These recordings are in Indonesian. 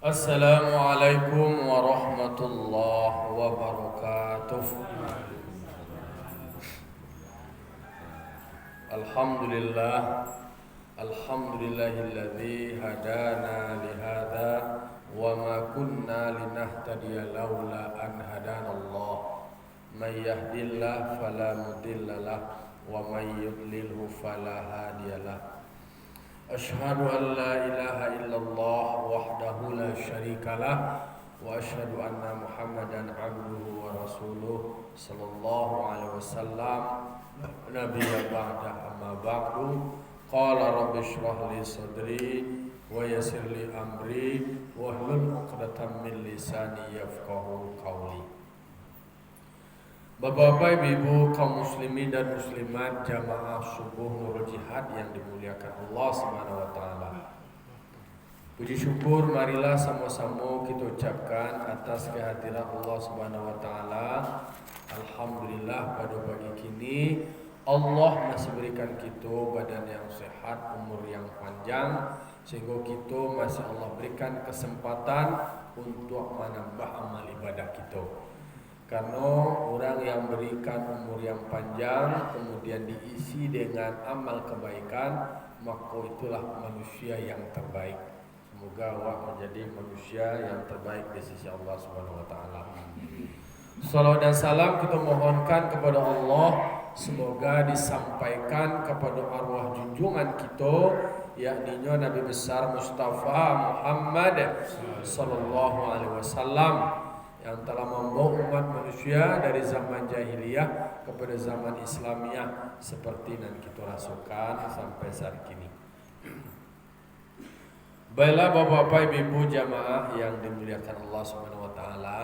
Assalamualaikum warahmatullahi wabarakatuh. Alhamdulillah, alhamdulillahilladzi hadana lihada wa ma kunna linahtadiya laula an hadanallah. May yahdihillahu fala mudhillalah wa may yudlilhu fala hadiyalah. Asyhadu an la ilaha illallah wahdahu la syarikalah wa asyhadu anna Muhammadan abduhu wa rasuluh sallallahu alaihi wasallam nabiyya ba'da amma ba'du. Qala rabbi shrah li sadri wa yassir li amri wa hlul 'uqdatam min lisani yafqahu qawli. Bapak-bapak, ibu-ibu, kaum muslimin dan muslimat jamaah subuh Nurul Jihad yang dimuliakan Allah Subhanahu wa taala. Puji syukur marilah sama-sama kita ucapkan atas kehadiran Allah Subhanahu wa taala. Alhamdulillah pada pagi kini Allah masih berikan kita badan yang sehat, umur yang panjang, sehingga kita masih Allah berikan kesempatan untuk menambah amal ibadah kita. Karena orang yang berikan umur yang panjang kemudian diisi dengan amal kebaikan, maka itulah manusia yang terbaik. Semoga awak menjadi manusia yang terbaik di sisi Allah Subhanahu wa taala. Salawat dan salam kita mohonkan kepada Allah, semoga disampaikan kepada arwah junjungan kita, yakni Nabi besar Mustafa Muhammad sallallahu alaihi wasallam, yang telah membawa umat manusia dari zaman jahiliyah kepada zaman Islamiyah seperti yang kita rasakan sampai saat ini. Baiklah bapak-bapak, ibu-ibu jamaah yang dimuliakan Allah Subhanahu wa taala,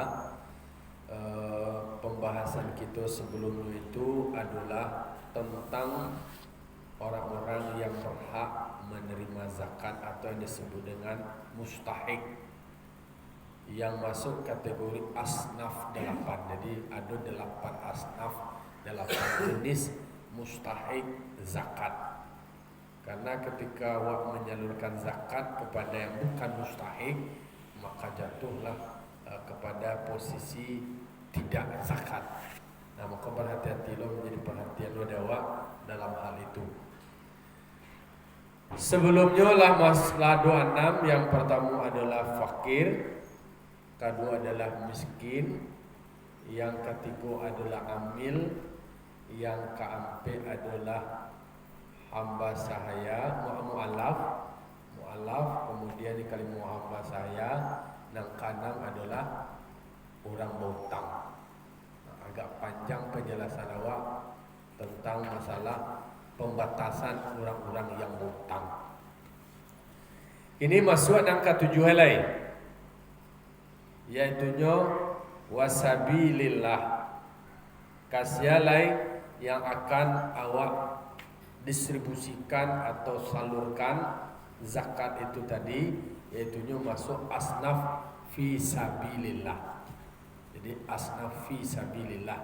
pembahasan kita sebelum itu adalah tentang orang-orang yang berhak menerima zakat atau yang disebut dengan mustahik, yang masuk kategori asnaf 8. Jadi ada 8 asnaf, 8 jenis mustahik zakat. Karena ketika awak menyalurkan zakat kepada yang bukan mustahik, maka jatuhlah kepada posisi tidak zakat. Nah, maka berhati-hati lo, menjadi perhatian lo awak dalam hal itu. Sebelumnya lah masalah 26, yang pertama adalah fakir, kedua adalah miskin, yang ketiga adalah amil, yang keempat adalah hamba sahaya, mu'alaf, kemudian di kalimat hamba sahaya, yang keenam adalah orang berhutang. Agak panjang penjelasan awak tentang masalah pembatasan orang-orang yang berhutang. Ini masuk yang ketujuh lain, yaitunya wasabilillah, kasihalai yang akan awak distribusikan atau salurkan zakat itu tadi, yaitunya masuk asnaf fi sabilillah. Jadi asnaf fi sabilillah,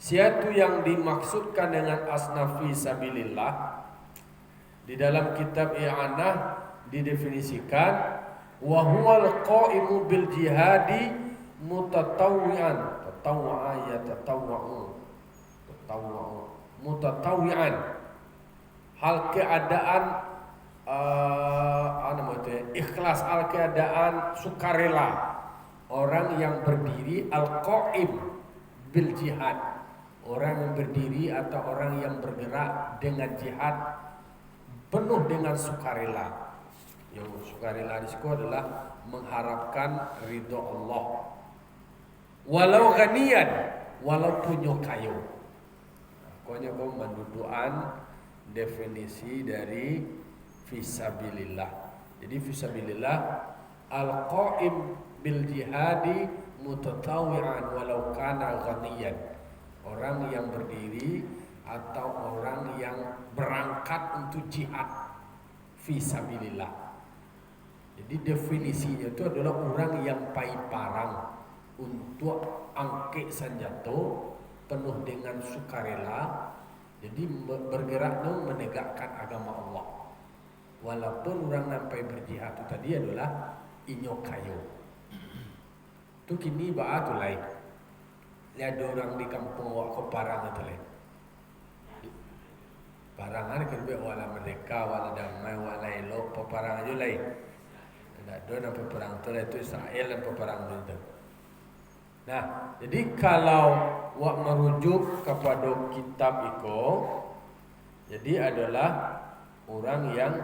siatu yang dimaksudkan dengan asnaf fi sabilillah di dalam kitab I'anah didefinisikan wa huwal qaimu bil jihadi mutatawwi'an, mutatawwi'an, hal keadaan ikhlas, hal keadaan sukarela, orang yang berdiri, al-qaim bil jihad, orang yang berdiri atau orang yang bergerak dengan jihad penuh dengan sukarela. Yang sukarela di situ adalah mengharapkan ridho Allah, walau ghaniyan, walaupun kaya. Pokoknya kau mendudukan definisi dari fisabilillah. Jadi fisabilillah al-qaim bil jihadi mutatawwi'an walau kana ghaniyan, orang yang berdiri atau orang yang berangkat untuk jihad fisabilillah. Jadi definisinya itu adalah orang yang paiparang untuk angkat senjata penuh dengan sukarela, jadi bergerak menegakkan agama Allah. Walaupun orang sampai berjihad itu tadi adalah inyo kayu. Tu kini ba'a tu lain. Lihat orang di kampung wak ko Parang itu lain. Parangan kerbe wala merdeka, wala damai, wala elok, peperang aja lain. Tidak ada yang peperang itu Israel dan peperang itu. Nah, jadi kalau wak merujuk kepada kitab iko, jadi adalah orang yang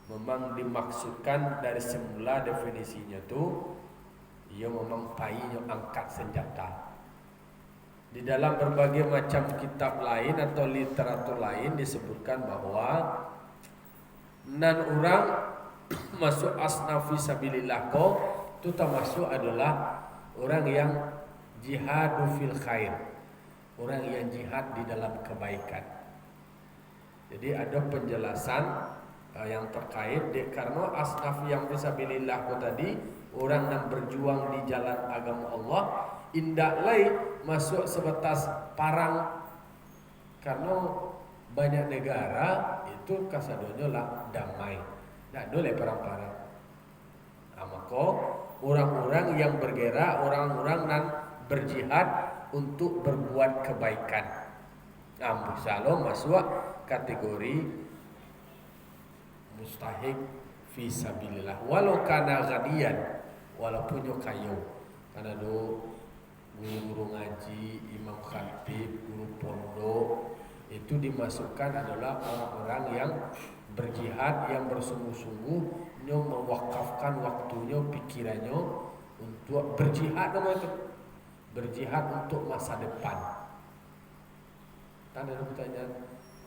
memang dimaksudkan dari semula definisinya tu, ia memang painya angkat senjata. Di dalam berbagai macam kitab lain atau literatur lain disebutkan bahwa nan orang masuk asnaf fisabilillah ko itu termasuk adalah orang yang jihadu fil khair, orang yang jihad di dalam kebaikan. Jadi ada penjelasan yang terkait karena asnaf yang fisabilillah ko tadi orang yang berjuang di jalan agama Allah indak lain masuk sebatas parang, karena banyak negara itu kasadonyo lah damai, tak boleh perang-perang. Maka orang-orang yang bergerak, orang-orang yang berjihad untuk berbuat kebaikan, misalnya masuk kategori mustahik fisabilillah walau kana ghaniyan, walaupun yo kayu, karena do guru-guru ngaji, imam khatib, guru pondok itu dimasukkan adalah orang-orang yang berjihad, yang bersungguh-sungguh nyo mewakafkan waktunya, pikirannya untuk berjihad, nama itu berjihad untuk masa depan. Tanda pertanyaan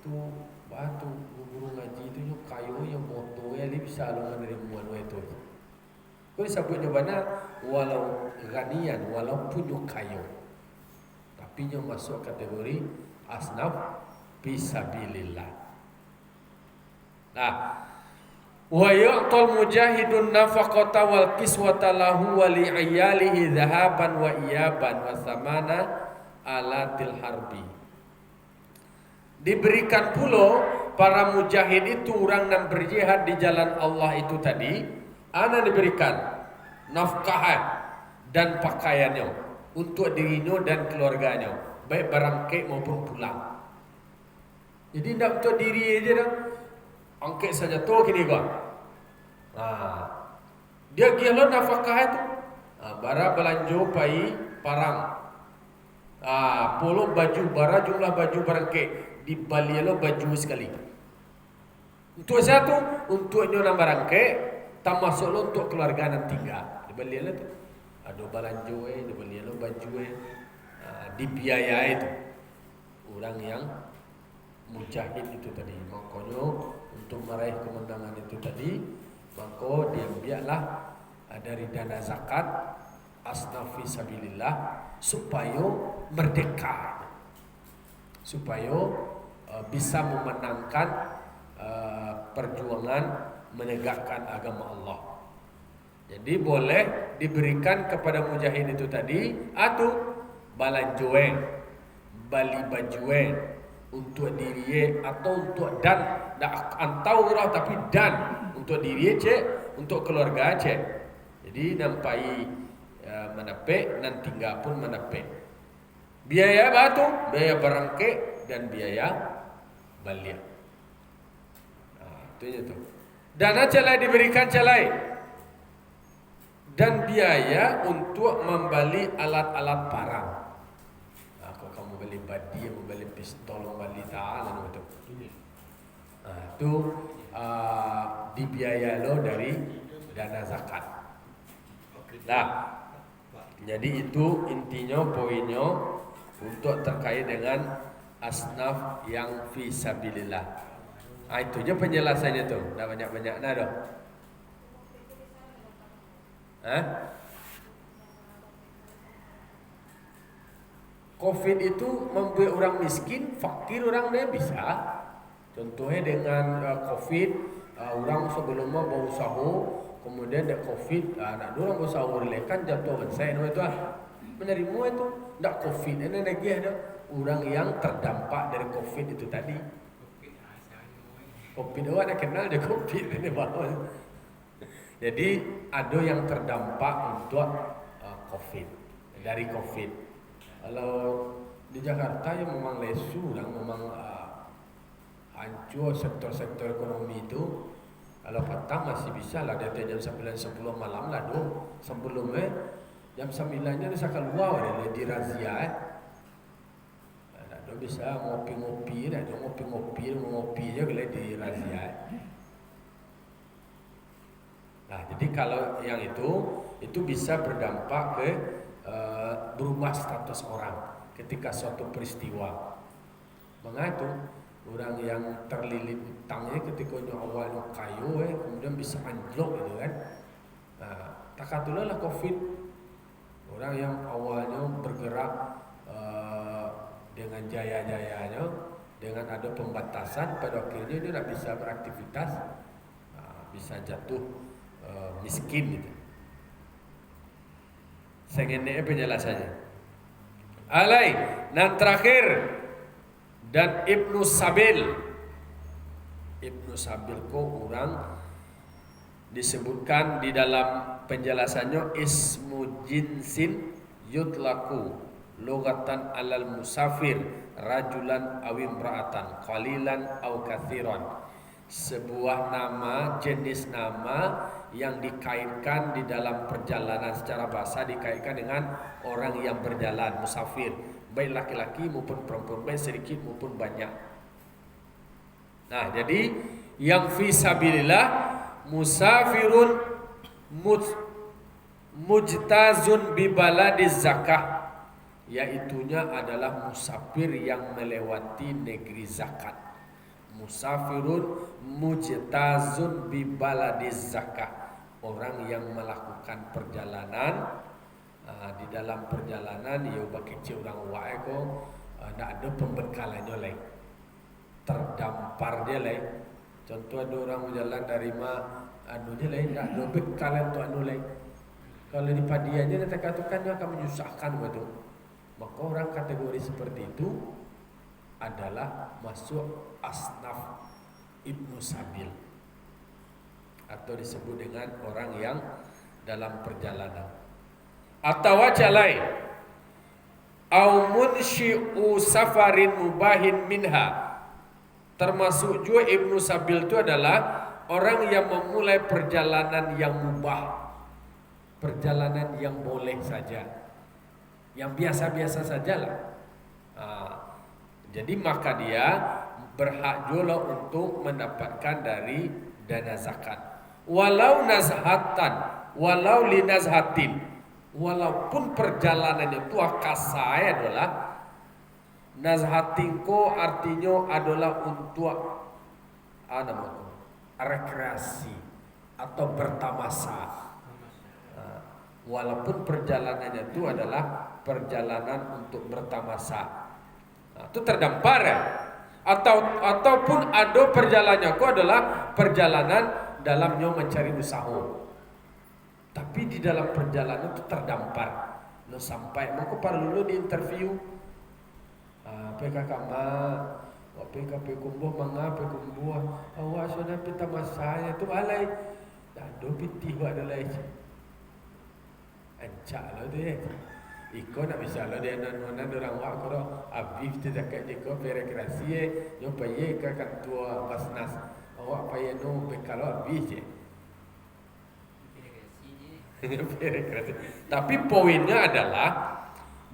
tu batu guru ngaji itu nyo kayu yang moto ya bisa lo menerima itu. Kau disebut jawabannya walau ghaniyan, walaupun yo kayu, tapi yo masuk kategori asnaf fisabilillah. Nah, wa ya'tal mujahidun nafaqata wal kiswata lahu wa li iyalihi dhahaban wa iyaban wa samana alatil harbi. Diberikan pula para mujahid itu, orang yang berjihad di jalan Allah itu tadi, ana diberikan nafkah dan pakaiannya untuk dirinya dan keluarganya, baik barangkek maupun pulang. Jadi tidak untuk diri aja dah, angkat saja tu kini gua. Dia gila nafkah itu, bara belanja pai parang, puluh baju bara jumlah baju barangkek di Bali lo baju sekali. Untuk satu untuk nyonya barangkek, termasuk lo untuk keluarga yang tinggal. Beli lah tu, ada belanja di beli lo baju dibiayai itu orang yang mujahid itu tadi. Makanya untuk meraih kemenangan itu tadi, maka dia biarlah dari dana zakat asnaf fisabilillah supaya merdeka, supaya bisa memenangkan perjuangan menegakkan agama Allah. Jadi boleh diberikan kepada mujahid itu tadi atau balanjoe, bali bajue untuk diri atau untuk dan antau orang tapi dan untuk diri cek, untuk keluarga cek. Jadi nampai menepek dan tinggal pun menepek. Biaya batu, biaya barangke dan biaya balik. Itu je tu. Dana celai diberikan celai. Dan biaya untuk membeli alat-alat perang. Kalau kamu beli badi, membeli pistol, membeli ta'ala itu. Itu dibiaya lo dari dana zakat. Nah, jadi itu intinya, poinnya untuk terkait dengan asnaf yang fisabilillah. Itu aja penjelasannya tuh. Dah banyak-banyak dah dah. Covid itu membuat orang miskin, fakir orang dia bisa. Contohnya dengan Covid, orang sebelumnya berusaha, kemudian ada Covid, nak orang berusaha relakan jatuh saya itu menerima itu, tak Covid ini lagi ada orang yang terdampak dari Covid itu tadi. Covid orang nak kenal dia Covid ini baru. Jadi ada yang terdampak untuk COVID, dari COVID. Kalau di Jakarta ya memang lesu dan memang hancur sektor-sektor ekonomi itu. Kalau petang masih bisa lah, dari jam 9-10 malam lah dong. Sebelumnya jam 9-nya bisa keluar di razia. Ada bisa ngopi-ngopi, ada ngopi aja kalau di razia. Nah, jadi kalau yang itu bisa berdampak ke berubah status orang ketika suatu peristiwa. Mengapa orang yang terlilit utangnya ketika awalnya kayu kemudian bisa anjlok gitu kan. Nah, takatulah lah COVID. Orang yang awalnya bergerak dengan jaya-jayanya, dengan ada pembatasan, pada akhirnya dia tidak bisa beraktivitas, bisa jatuh miskin gitu. Sengennya penjelasannya. Alai, dan terakhir dan Ibnu Sabil. Ibnu Sabil ko orang disebutkan di dalam penjelasannya ismu jinsin yutlaku lugatan alal musafir rajulan aw imra'atan qalilan aw katsiran. Sebuah nama, jenis nama yang dikaitkan di dalam perjalanan secara bahasa dikaitkan dengan orang yang berjalan, musafir, baik laki-laki maupun perempuan, baik sedikit maupun banyak. Nah, jadi yang fi sabilillah musafirun mujtazun bi baladiz zakah, yaitunya adalah musafir yang melewati negeri zakat. Musafirun mujtazun bi baladiz zakah, orang yang melakukan perjalanan di dalam perjalanan ya kecil orang wae ko ndak ada pembekalannya lain, terdampar dia lain. Contoh ada orang berjalan dari anunya lain, ndak ada bekalan untuk anu lain. Kalau di padiannya dia katakan dia akan menyusahkan betul. Maka orang kategori seperti itu adalah masuk asnaf Ibnu Sabil, atau disebut dengan orang yang dalam perjalanan. Atau wajah lain, au munshi'u safarin mubahin minha, termasuk juga Ibnu Sabil itu adalah orang yang memulai perjalanan yang mubah, perjalanan yang boleh saja, yang biasa-biasa sajalah. Jadi maka dia berhak juga untuk mendapatkan dari dana zakat. Walau nazhatan, walau linazhatin, walaupun perjalanan itu akasai adalah nazhatinko, artinya adalah untuk rekreasi atau bertamasa. Walaupun perjalanannya itu adalah perjalanan untuk bertamasa. Itu terdampar ya. Ataupun ada perjalanannya itu adalah perjalanan dalamnya mencari usaha. Tapi di dalam perjalanan itu terdampar. Lo sampai mau perlu di interview. PKK PKP kumbuh mengapa kumbuh awas sudah pita masanya tu alai. Dan do piti buat ada lain. Ancak lo deh. Iko nak bisa lo dia nan orang wak koro abif tu dekat iko rekreasi yo paye ka tua basnas awak paye no bekalo abif je. Tapi poinnya adalah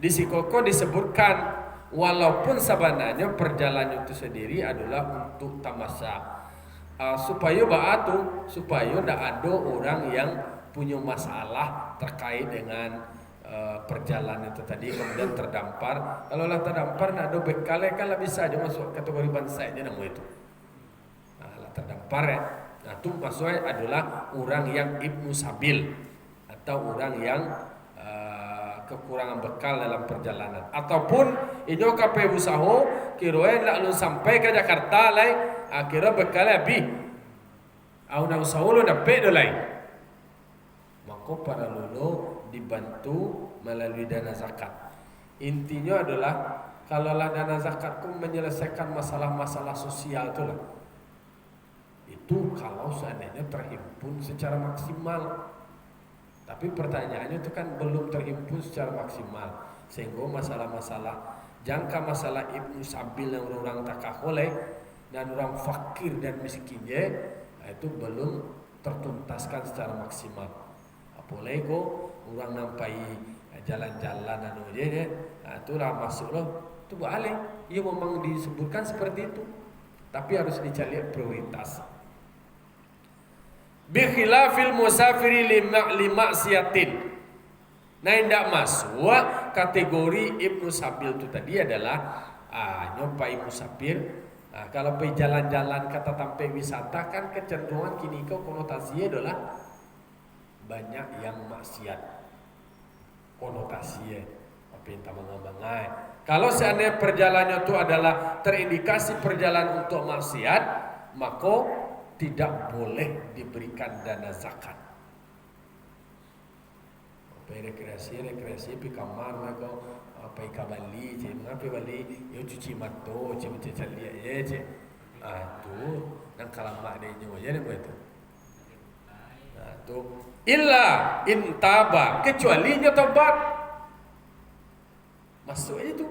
di Sikoko disebutkan walaupun sebenarnya perjalanan itu sendiri adalah untuk tamasya, supaya supaya tidak ada orang yang punya masalah terkait dengan perjalanan itu tadi kemudian terdampar. Kalau lah terdampar nak ada bekal kan lah bisa aja masuk kategori bangsa aja nama itu. Lah terdampar ya. Nah itu maksudnya adalah orang yang Ibnu Sabil atau orang yang kekurangan bekal dalam perjalanan, ataupun ini kape usaha kirain lalu sampai ke Jakarta lai akhirnya bekal habis au usaha lo dapat dolai, maka para lulu dibantu melalui dana zakat. Intinya adalah kalaulah dana zakat itu menyelesaikan masalah-masalah sosial itulah. Itu kalau seandainya terhimpun secara maksimal. Tapi pertanyaannya itu kan belum terhimpun secara maksimal, sehingga masalah-masalah jangka masalah Ibnu Sabil yang orang takakole dan orang fakir dan miskinnya itu belum tertuntaskan secara maksimal. Apalagi kok orang nampai jalan-jalan anu aja, itulah masuk loh. Itu boleh, ia memang disebutkan seperti itu, tapi harus dicari prioritas. Bikhilafil musafiri lima siatin. Nah, tidak masuk kategori Ibnu Sabil itu tadi adalah nyompai musafir. Kalau pergi jalan-jalan kata tampai wisata kan kecenderungan kini kau konotasinya adalah banyak yang maksiat. Konotasinya apa yang tak mengambangai. Kalau seandainya perjalanannya itu adalah terindikasi perjalanan untuk maksiat, maka tidak boleh diberikan dana zakat. Rekreasi pi kamar mereka apa Bali, mengapa Bali? Yo cuci mato, cuci lihat je. Tu nang kalamak dia nyawa je begitu. Tu illa intaba, kecuali nya tobat. Masuk aja tu.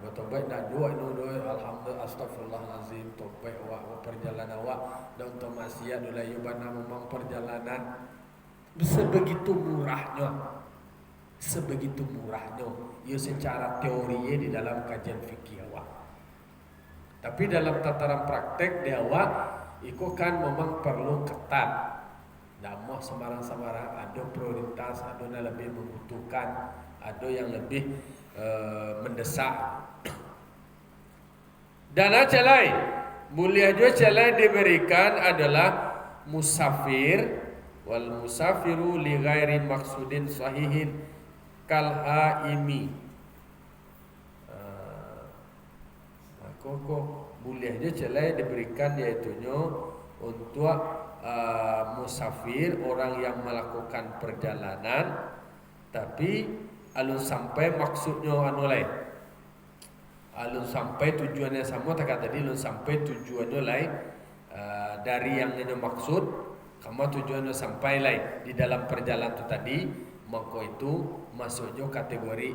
Bertobat nak doa alhamdulillah astagfirullahalazim, tobat awak perjalanan awak dan untuk maksiat mulai yubana memang perjalanan sebegitu murahnya ya secara teorinya di dalam kajian fikih awak. Tapi dalam tataran praktek di awak itu kan memang perlu ketat. Tidak mau sembarang-sembarang, ada prioritas, ada yang lebih membutuhkan, ada yang lebih mendesak. Dana celai mulia juga celai diberikan adalah musafir wal musafiru li ghairi maksudin sahihin kal haimi. Koko mulia juga celai diberikan yaitunya untuk musafir, orang yang melakukan perjalanan tapi alun sampai maksudnya anu lain. Alun sampai tujuannya sama, tak tadi alun sampai tujuannya lain dari yang ini maksud, kamu tujuannya sampai lain di dalam perjalanan itu tadi, maka itu masuknya kategori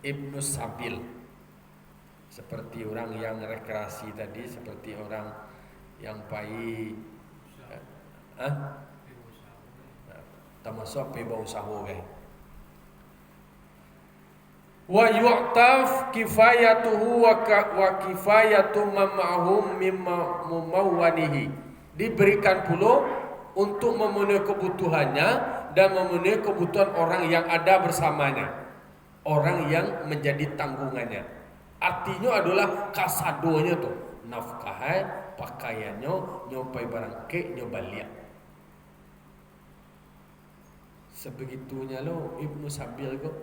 Ibnu Sabil. Seperti orang yang rekreasi tadi, seperti orang yang pai termasuk pai bau sahu kan. Wa yu'taf kifayatuhu wa kifayatu mamahum mimma mumawwanihi. Diberikan pula untuk memenuhi kebutuhannya dan memenuhi kebutuhan orang yang ada bersamanya, orang yang menjadi tanggungannya. Artinya adalah kasadonya tuh, nafkahnya, pakaiannya, nyopai barang ke, nyobalian. Sebegitunya lo Ibnu Sabil kok.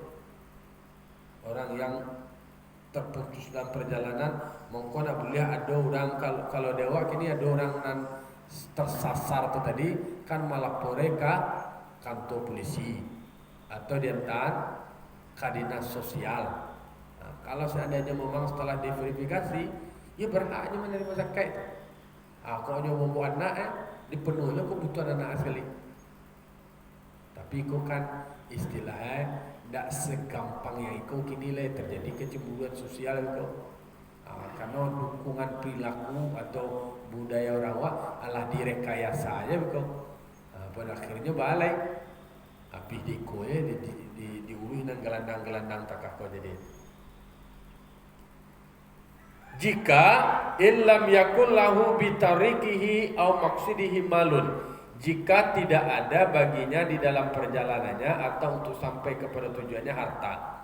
Orang yang terputus dalam perjalanan, mungkin boleh ada orang kalau dewa kini ada orang yang tersasar tu tadi kan melapor ke kantor polisi atau diantar ke dinas sosial. Kalau seandainya memang setelah diverifikasi, ya berhaknya menerima zakat. Kalau dia membawa anak dipenuhi kebutuhan anak asli. Tapi kau kan istilahnya tidak segampang yang itu kini lah terjadi kecemburuan sosial itu. Karena dukungan perilaku atau budaya orang awak alah direkayasa aja begitu. Pada akhirnya balik. Tapi dikoye diurus dengan gelandang-gelandang takah kau jadi. Jika illam yakul lahu bitarikihi au maksidihi malun. Jika tidak ada baginya di dalam perjalanannya atau untuk sampai kepada tujuannya harta.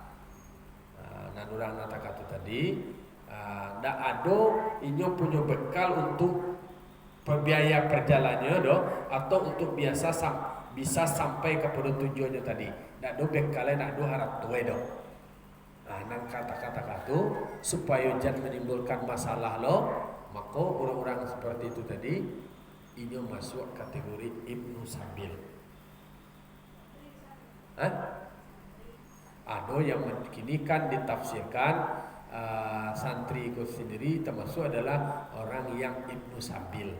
Nah, orang kata tadi, tidak ada inyo punya bekal untuk biaya perjalanannya do, atau untuk bisa sampai kepada tujuannya tadi. Tidak ada bekalnya, tidak ada harap tuwe do. Nang kata-kata itu supaya jangan menimbulkan masalah lo, maka orang-orang seperti itu tadi ini masuk kategori Ibnu Sabil. Ada yang kini kan ditafsirkan santri itu sendiri termasuk adalah orang yang ibnu sabil,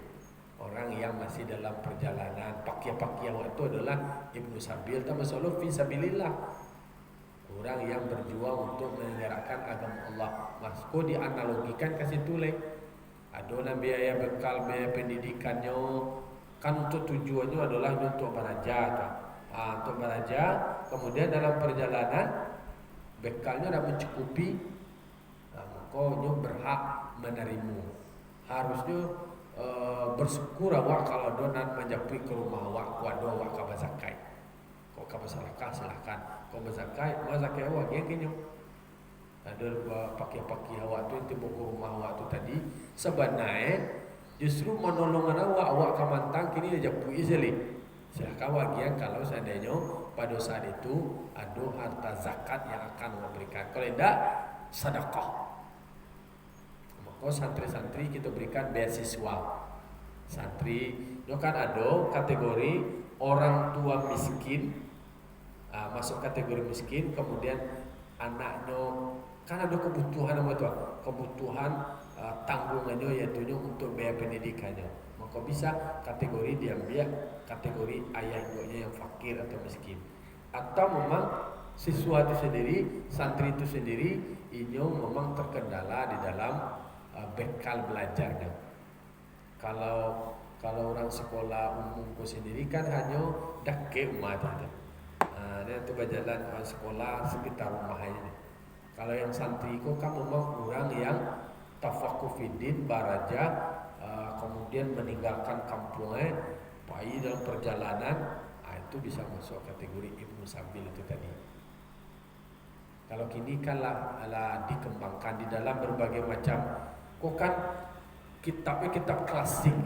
orang yang masih dalam perjalanan. Pakia-pakia waktu adalah ibnu sabil, termasuk fi sabilillah, orang yang berjuang untuk menegakkan agama Allah. Masku dianalogikan ke situ leh. Ada biaya bekal, biaya pendidikannya, kan untuk tujuannya adalah untuk beraja, untuk beraja. Kemudian dalam perjalanan bekalnya dah mencukupi, maka nyo berhak menerima. Harusnya bersyukur awak kalau donan menjapui ke rumah awak, kuado awak ka bazakai. Kok ka masyarakat silahkan. Kok bazakai, mazakai awak yang kenyo. Ada pakai awak tu yang tiba ke rumah awak tu tadi sebenarnya justru menolongan awak ka mantang kini dia japui izeli. Silahkan awak yang kalau seandainya pada saat itu ada harta zakat yang akan awak berikan. Kalau tidak sedekah. Maka santri-santri kita berikan beasiswa. Santri itu kan ada kategori orang tua miskin, masuk kategori miskin, kemudian anaknya kan ada kebutuhan apa tuh? Kebutuhan tanggungannya yaitu untuk biaya pendidikannya. Maka bisa kategori diambil kategori ayah ibunya yang fakir atau miskin. Atau memang siswa itu sendiri, santri itu sendiri, ini memang terkendala di dalam bekal belajarnya. Kalau orang sekolah umum itu sendiri kan hanya dake umat aja. Dia tu berjalan sekolah sekitar rumah ini. Kalau yang santri itu kan memang orang yang tafakuh fiddin, baraja, kemudian meninggalkan kampungnya, pergi dalam perjalanan, itu bisa masuk kategori ibnu sabil itu tadi. Kalau kini kan lah dikembangkan di dalam berbagai macam, kok kan kitab klasik,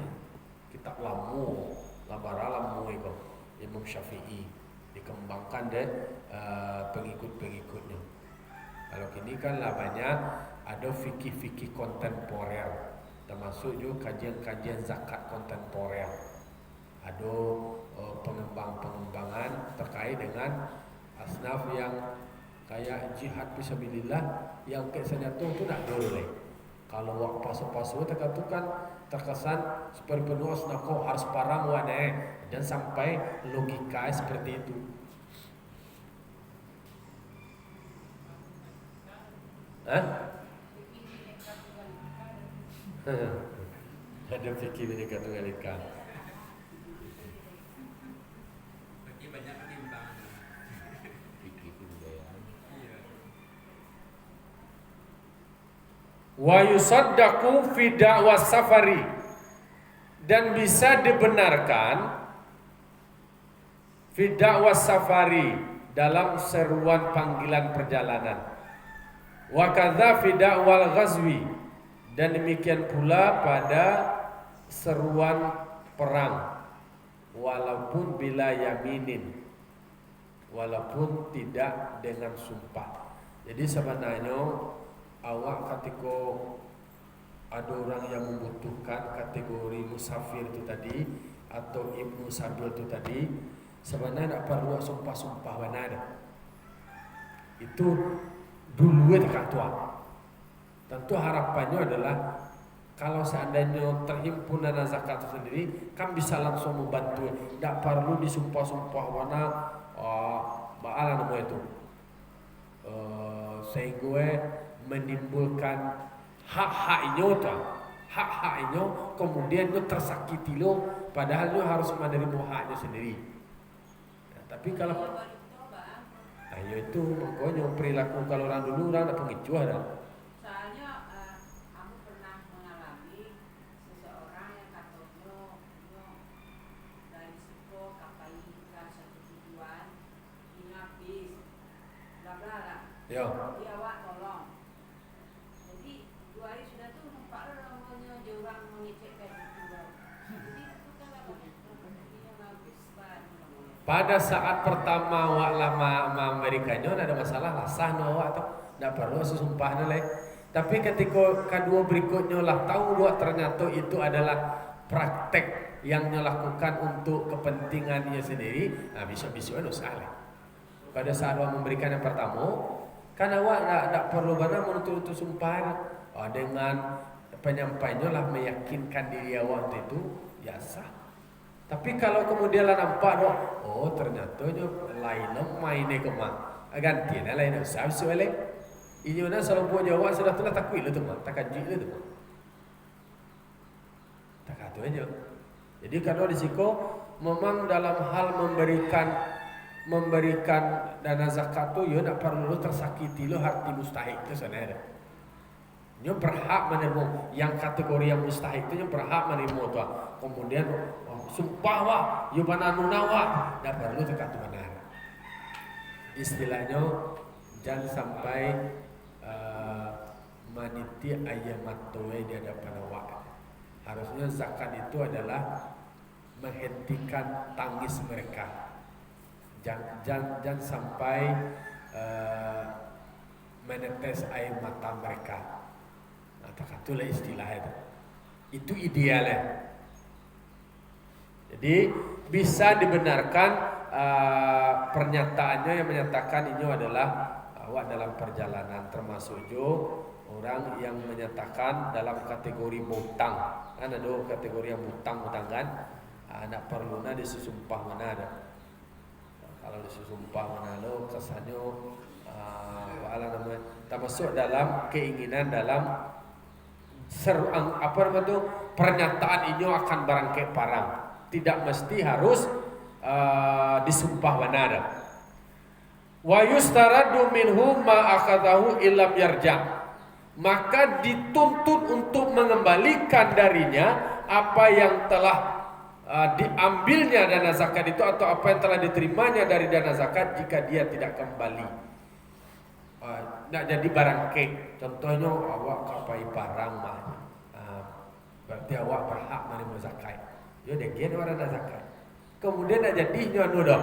kitab lamu, lamu itu Imam Syafi'i dikembangkan dan pengikut-pengikutnya. Kalau kini kan lah banyak ada fikih-fikih kontemporer, termasuk juga kajian-kajian zakat kontemporer. Ada pengembangan terkait dengan asnaf yang kayak jihad fisabilillah yang kesannya itu tak boleh. Kalau wak pasu-pasu terkesan seperti penuh asnaf harus parang wane dan sampai logika seperti itu. Ada fikir bineka tunggal ika. Bagi banyak ketimbang. Fikir budaya. Wa yusaddaqu fi da'wa safari, dan bisa dibenarkan fi da'wa safari dalam seruan panggilan perjalanan. Wa kadza fi da'wal ghazwi, dan demikian pula pada seruan perang, walaupun bila yaminin, walaupun tidak dengan sumpah. Jadi sebenarnya awak ketika ada orang yang membutuhkan kategori musafir itu tadi atau ibnu sabil itu tadi, sebenarnya tidak perlu sumpah-sumpah benar. Itu dulu dekat tua. Tentu harapannya adalah kalau seandainya terhimpun dana zakat itu sendiri kan bisa langsung membantu, tidak perlu disumpah-sumpah warna baalan nama itu sehingga menimbulkan hak-haknya kemudian itu tersakiti lo, padahal lo harus menerima haknya sendiri. Tapi kalau ayo itu makanya perilaku kalau orang dulu orang tak pengecuh dah. Soalnya aku pernah mengalami seseorang yang katanya dari Siko kapai ikan satu tujuan ini habis bla bla lah. Ya. Dia awak tolong. Jadi 2 hari sudah tuh nampak namanya orang mengecek kayak gitu. Jadi itu kan apa? Yang habis banyak. Pada saat pertama awak lama memberikannya ada masalah lah sah no awak tu tidak perlu sumpah nilai. Tapi ketika kedua berikutnya lah tahu bahwa ternyata itu adalah praktek yang dilakukan untuk kepentingannya sendiri, bisa-bisa itu salah. Pada saat awak memberikan yang pertama, Kan awak tak perlu benar menuntut sumpah. Dengan penyampainya lah meyakinkan diri awak itu ya sah. Tapi kalau kemudian lah nampak ternyata lain mainnya kemana ganti lain usah soalnya ini mana selalu buat jawab sudah telah takut itu mah tak kaji itu mah tak kata aja. Jadi kalau di situ memang dalam hal memberikan dana zakat tu nak perlu tersakiti lo hati mustahik itu sebenarnya. Nyo berhak menerima yang kategori yang mustahik itu nyo berhak menerima tu. Kemudian sumpah wah, yo pananuna wah, tak perlu tekat benar. Istilahnya jangan sampai maniti ayamat tuwe di hadapan awak. Harusnya zakat itu adalah menghentikan tangis mereka. Jangan sampai menetes air mata mereka. Itulah istilah itu. Itu idealnya. Jadi bisa dibenarkan pernyataannya yang menyatakan ini adalah awak dalam perjalanan, termasuk juga orang yang menyatakan dalam kategori mutang. Kan ada kategori yang mutang kan, nak perlu na disumpah mana ada. Kalau disumpah mana lo kesannya termasuk dalam keinginan dalam pernyataan ini akan barangkali parang. Tidak mesti harus disumpah benar. Wa yustaradu minhu ma akhadahu illam yarja. Maka dituntut untuk mengembalikan darinya apa yang telah diambilnya dana zakat itu atau apa yang telah diterimanya dari dana zakat jika dia tidak kembali. Nak jadi barang kek. Contohnya awak kapai barang mah. Berarti awak berhak menerima zakat. Dia degen orang dah zakat. Kemudian nak jadinya dah.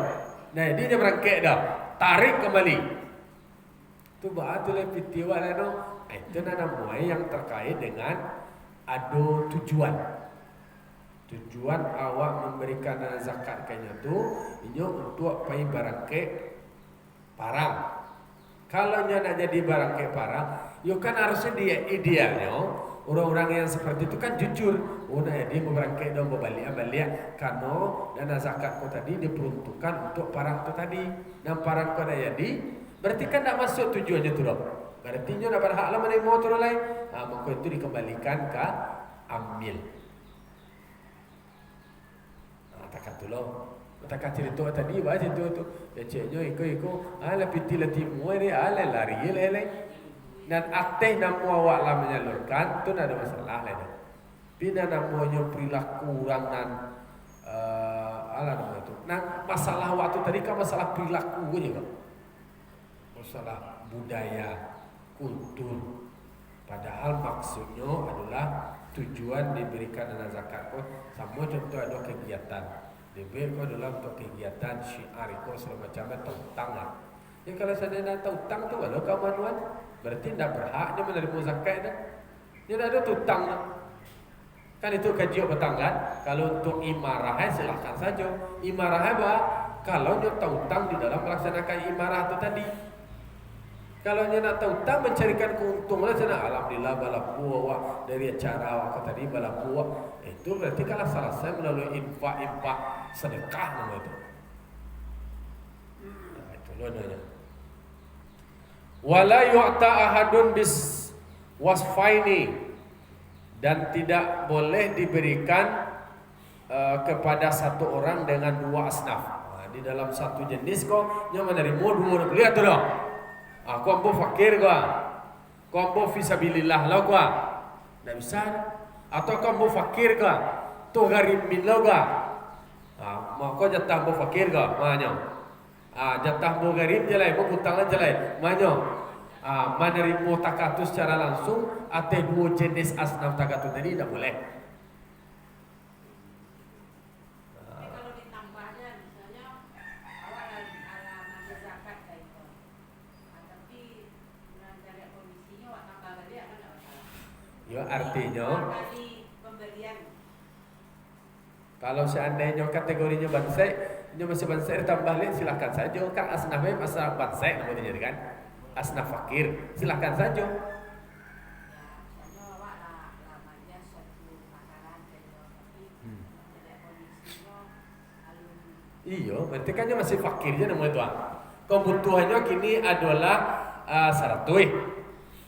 Nah, dia berangkat dah. Tarik kembali. Tu bahagilah pitiwa lah no. Itu nama yang terkait dengan ado tujuan. Tujuan awak memberikan zakat kayaknya tu ini untuk pai barangkat parang. Kalau nya nak jadi barangkat parang, yo kan harusnya dia idealnya orang-orang yang seperti itu kan jujur. Dia berangkat dan balik karena dana zakat kau tadi diperuntukkan untuk parang tu tadi. Dan parang kau dah jadi, berarti kan tak masuk tujuannya tu dah. Berarti nya nak berhak lah menerima tu lain. Maka itu dikembalikan ke ambil. Takkan tu lah. Takkan cerita tadi baca tu. Ya ceknya ikut. Ala piti lati muai ala lari lele. Dan ateh namu awak lah menyalurkan tu ada masalah lain. Bila namanya perilaku orang dan nama itu. Nah masalah waktu tadi kan masalah perilaku juga. Masalah budaya, kultur. Padahal maksudnya adalah tujuan diberikan dana zakat kau sama contoh ada kegiatan. Diberi kau adalah untuk kegiatan syiar itu semacamnya tentang lah. Ya kalau saya nak tentang tu kalau kau manuan berarti tidak berhak dia menerima zakat dah. Dia dah ada tutang dah. Kan itu kajian petang kan. Kalau untuk imarah silahkan saja. Imarah apa? Kalau dia tutang di dalam melaksanakan imarah itu tadi. Kalau dia nak tutang mencarikan keuntungan sana alhamdulillah balapu awak dari acara awak tadi balapu awak. Itu berarti kalau selesai melalui infak sedekah nama itu. Nah, itu loh namanya. Wala yu'ta ahadun bis wasfaini, dan tidak boleh diberikan kepada satu orang dengan dua asnaf. Di dalam satu jenis kok yang menerima dua. Lihat tu dah. Kau ambil fakir kau ambil fisabilillah lah kau. Tak bisa. Atau kau ambil fakir kau. Tu garib min lah kau. Maka jatah ambil fakir kau. Mana? Jatah ambil garib je lah. Hutang je lah. Mana? Menerima takatus secara langsung atau dua jenis asnaf takatus tadi tak boleh. Tapi kalau ditambahnya misalnya awak ala ngambil zakat kayak itu. Tapi mencari kondisinya awak tambah kali akan tak masalah. Ya artinya kali pembelian. kalau seandainya kategorinya bansai, ini masih bansai ditambah lagi silakan saja. Kan asnafnya masalah bansai namanya kan. asnaf fakir, silahkan saja. Misalnya awak lamanya satu makanan tapi tidak kondisinya alun. Iya, berarti kan dia masih fakirnya namanya tuan. Kebutuhannya kini adalah 100.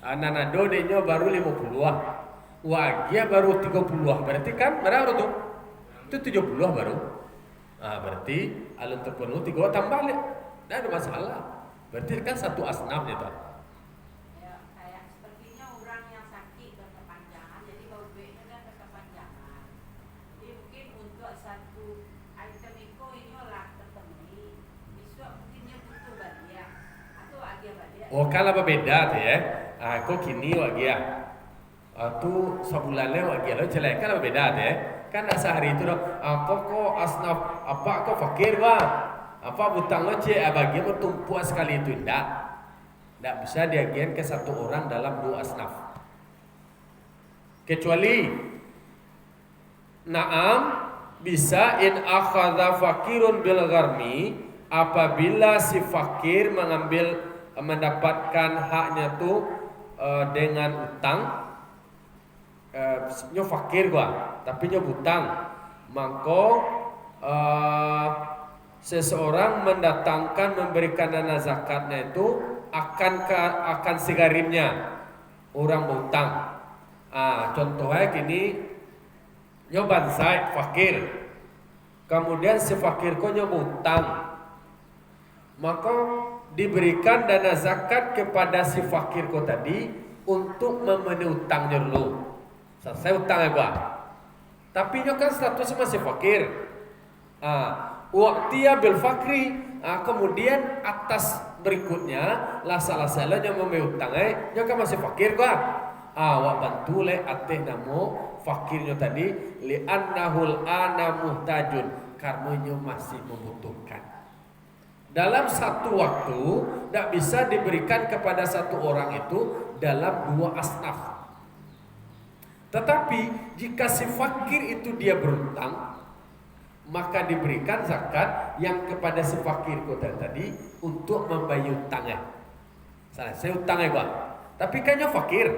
Nanado dia baru 50. Wagia baru 30. Berarti kan berapa tuh? Itu 70 baru. Berarti alun terpenuh 3 tambah balik. Tidak ada masalah. Berarti kan satu asnaf ya tuan. Ya, kayak sepertinya orang yang sakit berkepanjangan, jadi bau duitnya kan berkepanjangan. Jadi mungkin untuk satu item ini olah terpenuhi, besok mungkin dia butuh balik atau ada balik. Oh, kalau berbeda tuh ya. Aku kini wagia. Tu sebulan le wagia lo jelek kan berbeda tuh ya. Kan sehari itu apa kok asnaf apa kok fakir wah. Apa butang lo bagi bertumpuan sekali itu tidak bisa diagian ke satu orang dalam 2 asnaf. Kecuali na'am bisa in akhadha fakirun bil gharmi, apabila si fakir mendapatkan haknya tuh dengan utang. Nyo fakir gua tapi nyo hutang, maka seseorang mendatangkan memberikan dana zakatnya itu akan sigarimnya orang berhutang. Contohnya gini, nyo bansai fakir, kemudian si fakir ko nyo berhutang, maka diberikan dana zakat kepada si fakir ko tadi untuk memenuhi hutangnya dulu. Selesai hutangnya gua, tapi nyo kan statusnya masih fakir. Waktia bil fakri, kemudian atas berikutnya salah yang memenuhi hutangnya nyo kan masih fakir gua. Wak bantu le ateh namo fakirnya tadi li annahul ana muhtajun, karena nyo masih membutuhkan. Dalam satu waktu tidak bisa diberikan kepada satu orang itu dalam 2 asnaf. Tetapi jika si fakir itu dia berhutang, maka diberikan zakat yang kepada si fakir kota tadi untuk membayar hutangnya. Saya hutangnya gua, tapi kayaknya fakir.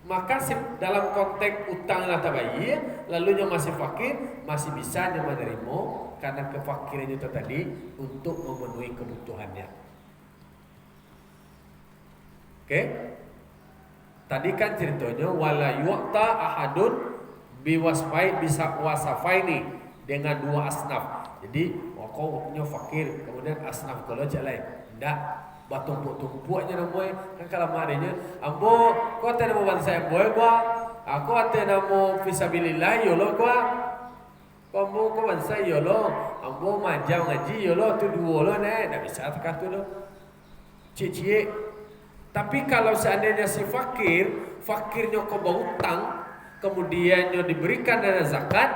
Maka dalam konteks utang yang tabayir, lalu yang masih fakir masih bisa dia menerima karena kefakirannya itu tadi untuk memenuhi kebutuhannya. Oke? Tadi kan ceritanya wala yu'ta ahadun biwasfai bisa wasafaini dengan 2 asnaf. Jadi kau punya fakir, kemudian asnaf kalau jalan, tidak batumpuk-tumpuknya namanya. Kan kalau marinya, ambo kau ada nama bangsa boy gua, aku ada nama fisabilillah yolo gua. Kamu kau bangsa yolo, ambo majang ngaji yolo tu 2 lo nih, tidak bisa tekah tu lo. Cie-cie. Tapi kalau seandainya si fakirnya kau berhutang, kemudian diberikan dana zakat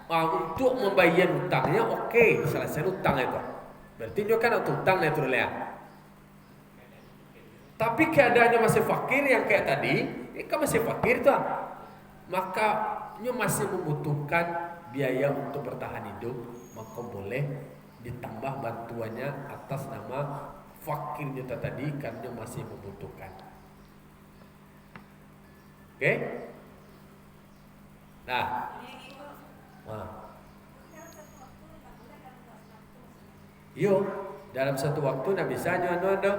untuk membayar hutangnya, oke, selesai hutang itu. Berarti dia kan hutang itu ya. Tapi keadaannya masih fakir yang kayak tadi, ini kan masih fakir tuh. Maka dia masih membutuhkan biaya untuk bertahan hidup, maka boleh ditambah bantuannya atas nama fakirnya tadi karena masih membutuhkan. Oke? Nah. Yo, dalam satu waktu nak bisa ada.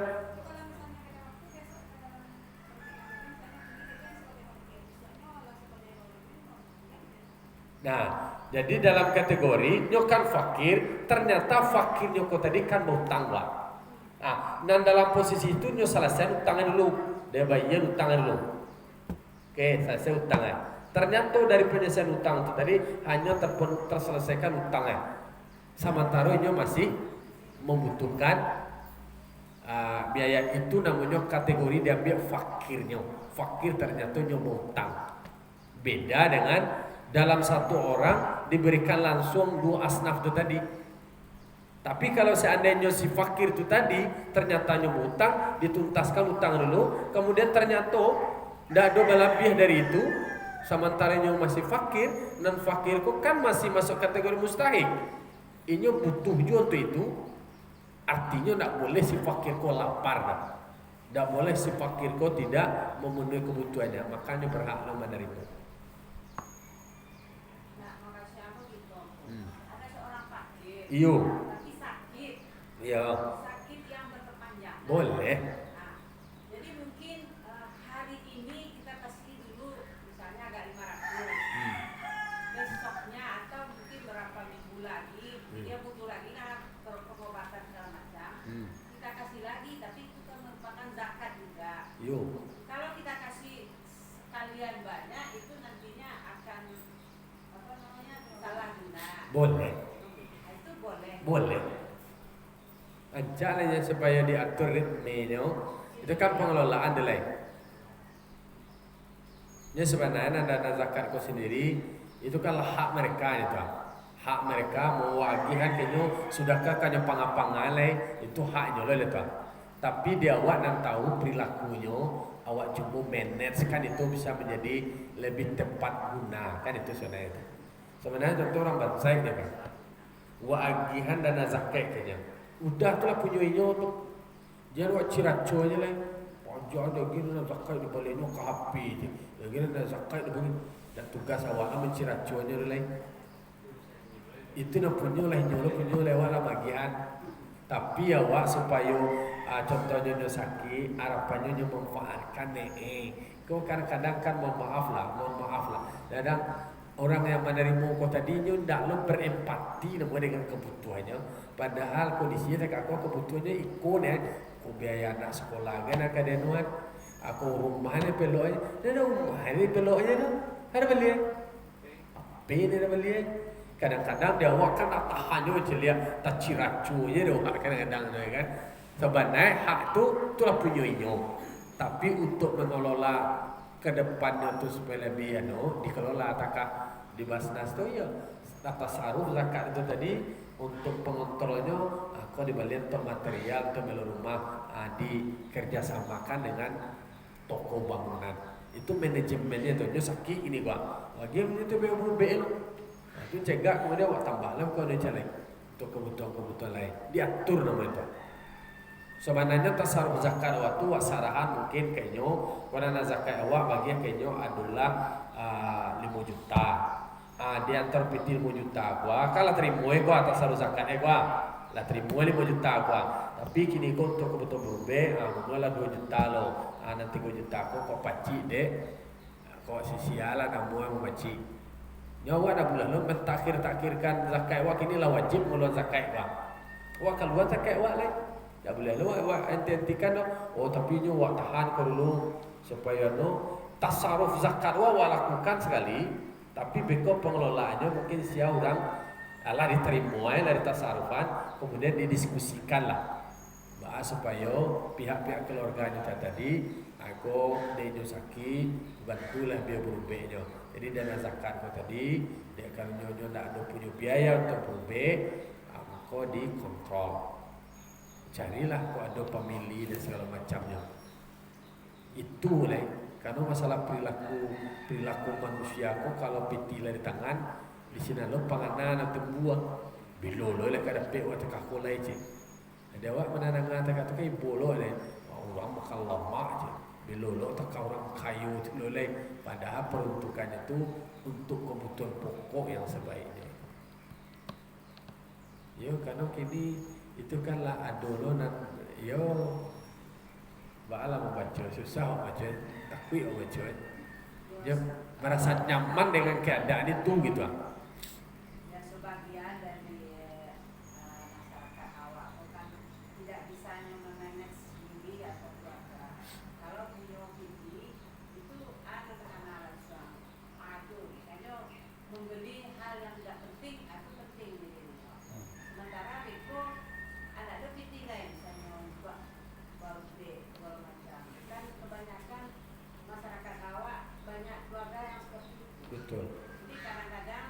Nah, jadi dalam kategori nyokan fakir, ternyata fakirnya kau tadi kan mau utang lah. Dan dalam posisi itu nyo selesai utangnya dulu, dia bayar utangnya dulu. Oke, selesai utangnya. Ternyata dari penyelesaian utang itu tadi hanya terselesaikan utangnya. Sementara nyo masih membutuhkan biaya itu, namanya kategori diambil fakirnya. Fakir ternyata nyo mau utang. Beda dengan dalam satu orang diberikan langsung 2 asnaf itu tadi. Tapi kalau seandainya si fakir itu tadi ternyata nyoba utang, dituntaskan utang dulu, kemudian ternyata tidak ada lebih dari itu, sementara nyoba masih fakir, non fakir kok kan masih masuk kategori mustahik. Ini butuh juga untuk itu, artinya tidak boleh si fakir kok lapar, Tidak boleh si fakir kau tidak memenuhi kebutuhannya, makanya berhak lo menerima. Nah, makasih aku gitu. Ada seorang fakir. Iyo. Tapi sakit. Iya. Sakit yang berkepanjangan. Boleh. Nah, jadi mungkin hari ini kita kasih dulu misalnya agak 500. Besoknya atau mungkin berapa minggu lagi dia butuh lagi nah pengobatan segala macam. Kita kasih lagi, tapi itu kan merupakan zakat juga. Yo. Kalau kita kasih sekalian banyak itu nantinya akan apa namanya salah guna. Boleh. Nah, itu boleh. Boleh. Caranya supaya diatur ritmenya itu kan pengelolaan delay. Ini sebenarnya dana zakat kau sendiri itu kan hak mereka itu. Hak mereka mewagihan kenyo sudahkah kanyo pangapangalai itu haknya loh itu. Tapi dia awak nan tahu perilakunya, awak cuma manage kan itu bisa menjadi lebih tepat guna kan itu sebenarnya. Sebenarnya contoh orang bangsa ini kan. Wagihan dana zakat kayaknya. Udah tuh lah punyanya tuh. Jangan wak ciraco aja lah. Pajak dia gini nak zakat di baliknya ke HP je. Dia gini nak zakat di balik. Dan tugas awak menciraco aja lah. Itu nak punya lah nyolo punya lewat lah bagian. Tapi awak supaya contohnya dia sakit, harapannya dia memanfaatkan kau kadang-kadang kan mohon maaf lah. Kadang orang yang menerima kau tadinya tidak lo berempati dengan kebutuhannya. Padahal kondisinya tak kau kebutuhannya ikut ya. Kau biaya anak sekolah kan akademuan. Aku rumahnya peloknya, ada rumahnya peloknya tu, ada beli. Apa ini ada beli? Kadang-kadang dia awak kan tak tahannya celia, tak ciracunya dia awak kadang-kadang kan. Sebenarnya hak tu lah punyanya. Tapi untuk mengelola ke depannya tu supaya lebih dikelola takah di Basnas tu ya. Tasarruf zakat itu tadi untuk pengontrolnya aku dibalik untuk material untuk beli rumah dikerjasamakan dengan toko bangunan. Itu manajemennya tu sakit ini gua. Lagi itu BUMN. Itu cegah kemudian awak tambah lah kau ada jalan untuk kebutuhan-kebutuhan lain. Diatur nama itu. Sebenarnya tasarruf zakat waktu wasarahan mungkin kayaknya karena zakat awak bagian kayaknya adalah 5 juta. Dia antar piti 5 juta gua. Kalau terima gua tasarruf zakat gua. Lah terima 5 juta gua. Tapi kini kau untuk kebutuhan berubah, mula 2 juta lo. Nanti 2 juta kau pacik dek. Kau sisialah namu yang pacik. Nyawa dah bulan lo mentakhir-takhirkan zakat wak ini lah wajib mengeluarkan zakat wak. Wak keluar zakat wak leh. Dah boleh lo wak hentikan lo. Oh tapi nyawa tahan kau dulu supaya no tasarruf zakat wak lakukan sekali. Tapi beko pengelolaannya mungkin sia orang Allah diterima dari tasarrufan kemudian didiskusikan lah. Bahas supaya pihak-pihak keluarganya tadi aku dia sakit bantulah dia berubahnya. Jadi dana zakat kau tadi dia kalau nyonya tak ada punya biaya untuk berubah, maka dikontrol. Carilah kau ada pemilih dan segala macamnya. Itu lah. Karena masalah perilaku manusia kau kalau pitilah di tangan di sini lo panganan atau buah bilo lo lah kada pe waktu kakak lai je. Ada awak menanang kata kai bolo le orang makan lemak je. Bilo lo tak orang kayu lo lai padahal peruntukannya itu untuk kebutuhan pokok yang sebaiknya. Yo karena kini itu kan lah adolo nan yo bala membaca susah membaca takwi membaca. Dia merasa nyaman dengan keadaan itu gitu ah. Ya sebagian dari masyarakat awak kan tidak bisa memanage diri atau keluarga. Kalau punya diri itu ada tekanan langsung. Makanya membeli hal yang tidak penting itu penting di diri. Sementara itu ada piti lain misalnya buat baru macam. Kan kebanyakan masyarakat awak banyak keluarga yang seperti itu. Betul. Jadi kadang-kadang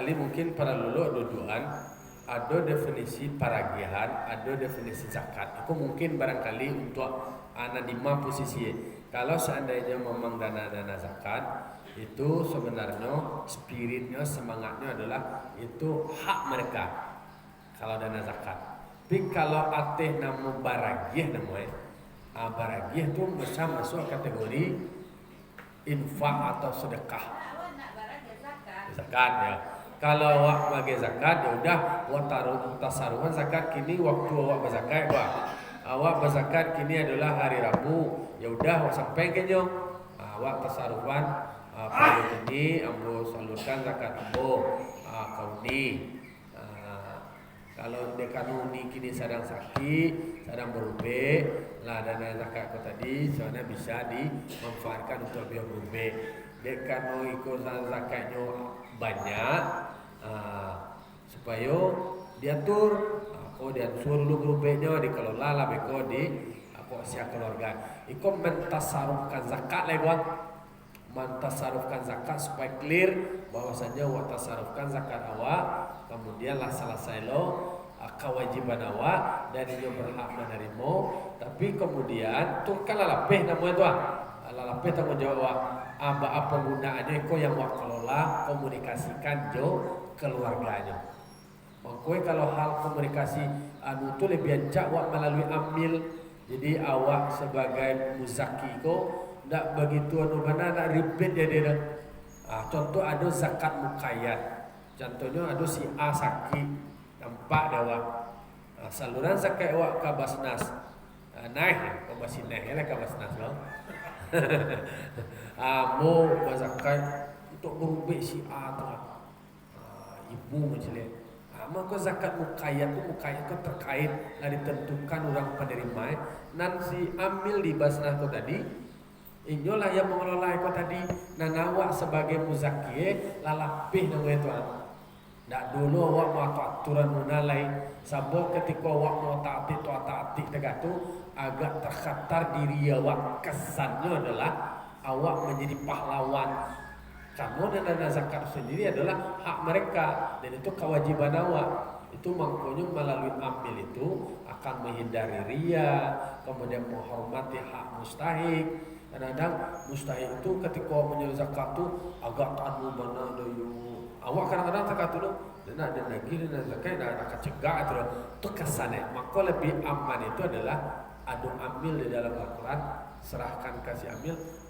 barangkali mungkin para lulu duduan ada definisi paragihan, ada definisi zakat. Itu mungkin barangkali untuk anak lima posisi. Kalau seandainya memang dana zakat, itu sebenarnya spiritnya, semangatnya adalah itu hak mereka. Kalau dana zakat. Tapi kalau ateh nama baragiah namanya, baragiah itu bisa masuk kategori infak atau sedekah. Awak nak barang ya zakat. Zakat ya. Kalau awak bagi zakat ya udah awak taruh tasaruhan zakat kini waktu awak berzakat awak berzakat kini adalah hari Rabu. Ya udah awak sampai kenyo. Awak tasaruhan pada ini ambo salurkan zakat ambo kau ni. Kalau dekan ni kini sedang sakit, sedang berubah, lah dana zakat kau tadi sebenarnya bisa dimanfaatkan untuk biar berubah. Dekan ikut zakatnya banyak, supaya diatur, kau diatur dulu berubahnya dikelola lah beko di aku siap keluarga. Ikut mentasarufkan zakat lewat mentasarufkan zakat supaya clear bahwasanya awak tasarufkan zakat awak, kemudian lah selesai lo kewajiban awak dan dia berhak menerima, tapi kemudian turkanlah lapeh namanya tu lapeh tanggung jawab apa gunaannya kau yang awak kelola komunikasikan jo keluarganya. Makanya kalau hal komunikasi tu lebih encak awak melalui amil. Jadi awak sebagai muzaki ko ndak begitu benar nak ribet dia. Contoh ada zakat muqayyad. Contohnya ada si A sakit nampak dah awak. Saluran zakat awak ke Basnas. Naik ke Basnas lah ke Basnas lo. Mau zakat untuk berubah si A tu. Ibu macam ni. Maka zakat muqayyad itu terkait lah ditentukan orang penerima. Nan si amil di Basnas tu tadi inilah yang mengelola itu tadi. Nan awak sebagai muzaki lalapih nama itu. Ndak dulu awak mau aturan munalai. Sabuk ketika awak mau taati tegatu agak terkhatar diri awak. Kesannya adalah awak menjadi pahlawan. Kamu dan dana zakat sendiri adalah hak mereka dan itu kewajiban awak. Itu makanya melalui ambil itu akan menghindari ria, kemudian menghormati hak mustahik. Kadang-kadang mustahil itu ketika menyuruh zakat tu agak tanu mana ada you. Awak kadang-kadang zakat tu nak ada lagi dan zakat nak cegah tu kesannya. Maka lebih aman itu adalah adu ambil di dalam Al-Quran, serahkan kasih